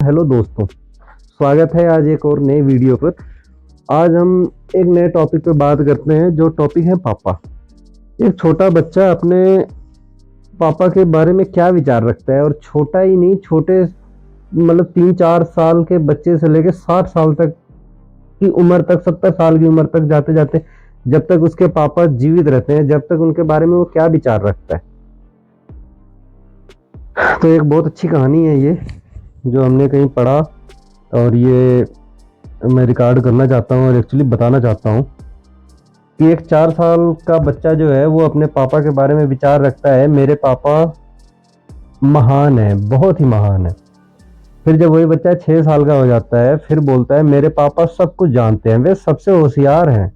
Hello दोस्तों, स्वागत है आज एक और नई वीडियो पर। आज हम एक नए टॉपिक पे बात करते हैं, जो टॉपिक है पापा। एक छोटा बच्चा अपने पापा के बारे में क्या विचार रखता है, और छोटा ही नहीं, छोटे मतलब 3-4 साल के बच्चे से लेकर 60 साल तक की उम्र तक, 70 साल की उम्र तक जाते जाते, जब तक उसके पापा जीवित रहते हैं, जब तक उनके बारे में वो क्या विचार रखता है। तो एक बहुत अच्छी कहानी है ये, जो हमने कहीं पढ़ा, और ये मैं रिकॉर्ड करना चाहता हूँ और एक्चुअली बताना चाहता हूँ कि एक 4 साल का बच्चा जो है वो अपने पापा के बारे में विचार रखता है, मेरे पापा महान है, बहुत ही महान है। फिर जब वही बच्चा 6 साल का हो जाता है, फिर बोलता है मेरे पापा सब कुछ जानते हैं, वे सबसे होशियार हैं।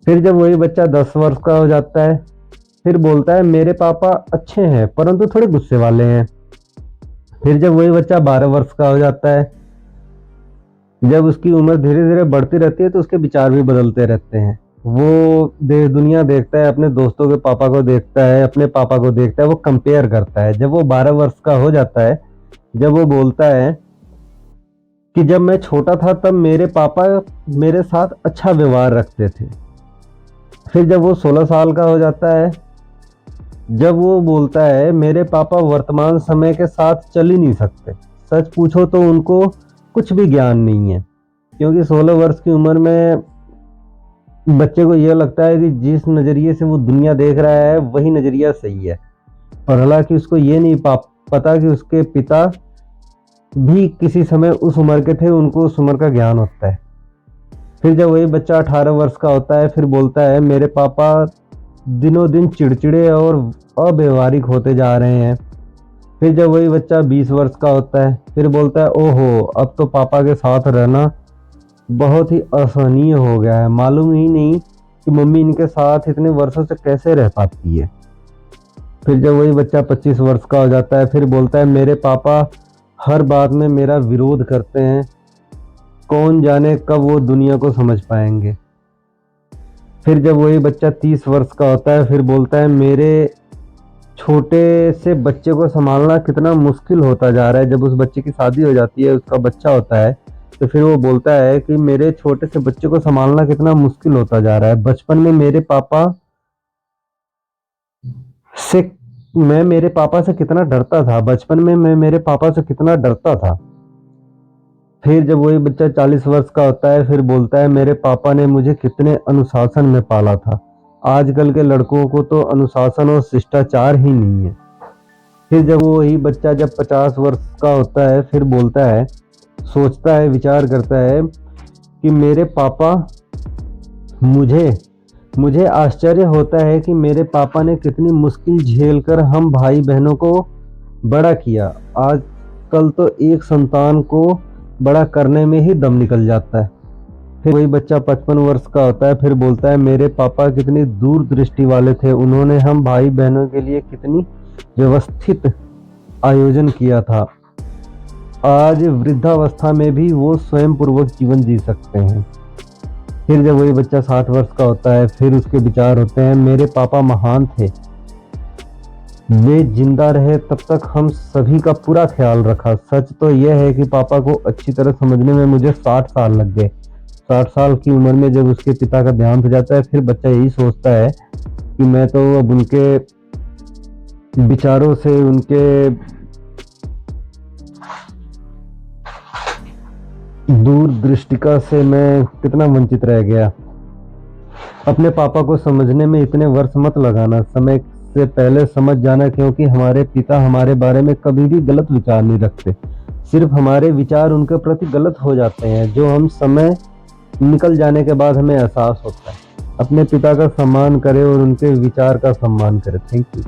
फिर जब वही बच्चा 10 वर्ष का हो जाता है, फिर बोलता है मेरे पापा अच्छे हैं परंतु थोड़े गुस्से वाले हैं। फिर जब वही बच्चा 12 वर्ष का हो जाता है, जब उसकी उम्र धीरे धीरे बढ़ती रहती है तो उसके विचार भी बदलते रहते हैं। वो देश दुनिया देखता है, अपने दोस्तों के पापा को देखता है, अपने पापा को देखता है, वो कंपेयर करता है। जब वो 12 वर्ष का हो जाता है, जब वो बोलता है कि जब मैं छोटा था तब मेरे पापा मेरे साथ अच्छा व्यवहार रखते थे। फिर जब वो 16 साल का हो जाता है, जब वो बोलता है मेरे पापा वर्तमान समय के साथ चल ही नहीं सकते, सच पूछो तो उनको कुछ भी ज्ञान नहीं है। क्योंकि 16 वर्ष की उम्र में बच्चे को यह लगता है कि जिस नज़रिए से वो दुनिया देख रहा है वही नज़रिया सही है, और हालांकि उसको ये नहीं पता कि उसके पिता भी किसी समय उस उम्र के थे, उनको उस उम्र का ज्ञान होता है। फिर जब वही बच्चा 18 वर्ष का होता है, फिर बोलता है मेरे पापा दिनों दिन चिड़चिड़े और अव्यवहारिक होते जा रहे हैं। फिर जब वही बच्चा 20 वर्ष का होता है, फिर बोलता है ओहो, अब तो पापा के साथ रहना बहुत ही असहनीय हो गया है, मालूम ही नहीं कि मम्मी इनके साथ इतने वर्षों से कैसे रह पाती है। फिर जब वही बच्चा 25 वर्ष का हो जाता है, फिर बोलता है मेरे पापा हर बात में मेरा विरोध करते हैं, कौन जाने कब वो दुनिया को समझ पाएंगे। फिर जब वही बच्चा 30 वर्ष का होता है, फिर बोलता है मेरे छोटे से बच्चे को संभालना कितना मुश्किल होता जा रहा है। जब उस बच्चे की शादी हो जाती है, उसका बच्चा होता है, तो फिर वो बोलता है कि मेरे छोटे से बच्चे को संभालना कितना मुश्किल होता जा रहा है। बचपन में मेरे पापा से मैं मेरे पापा से कितना डरता था, बचपन में मैं मेरे पापा से कितना डरता था। फिर जब वही बच्चा 40 वर्ष का होता है, फिर बोलता है मेरे पापा ने मुझे कितने अनुशासन में पाला था, आजकल के लड़कों को तो अनुशासन और शिष्टाचार ही नहीं है। फिर जब वही बच्चा जब 50 वर्ष का होता है, फिर बोलता है, सोचता है, विचार करता है कि मेरे पापा मुझे आश्चर्य होता है कि मेरे पापा ने कितनी मुश्किल झेलकर हम भाई बहनों को बड़ा किया। आजकल तो एक संतान को बड़ा करने में ही दम निकल जाता है। फिर वही बच्चा 55 वर्ष का होता है, फिर बोलता है मेरे पापा कितनी दूरदृष्टि वाले थे, उन्होंने हम भाई बहनों के लिए कितनी व्यवस्थित आयोजन किया था, आज वृद्धावस्था में भी वो स्वयं पूर्वक जीवन जी सकते हैं। फिर जब वही बच्चा 60 वर्ष का होता है, फिर उसके विचार होते हैं मेरे पापा महान थे, वे जिंदा रहे तब तक हम सभी का पूरा ख्याल रखा। सच तो यह है कि पापा को अच्छी तरह समझने में मुझे 60 साल लग गए। 60 साल की उम्र में जब उसके पिता का देहांत हो जाता है, फिर बच्चा यही सोचता है कि मैं तो अब उनके विचारों से, उनके दूरदृष्टिता से मैं कितना वंचित रह गया। अपने पापा को समझने में इतने वर्ष मत लगाना, समय से पहले समझ जाना, क्योंकि हमारे पिता हमारे बारे में कभी भी गलत विचार नहीं रखते, सिर्फ हमारे विचार उनके प्रति गलत हो जाते हैं, जो हम समय निकल जाने के बाद हमें एहसास होता है। अपने पिता का सम्मान करें और उनके विचार का सम्मान करें। Thank you.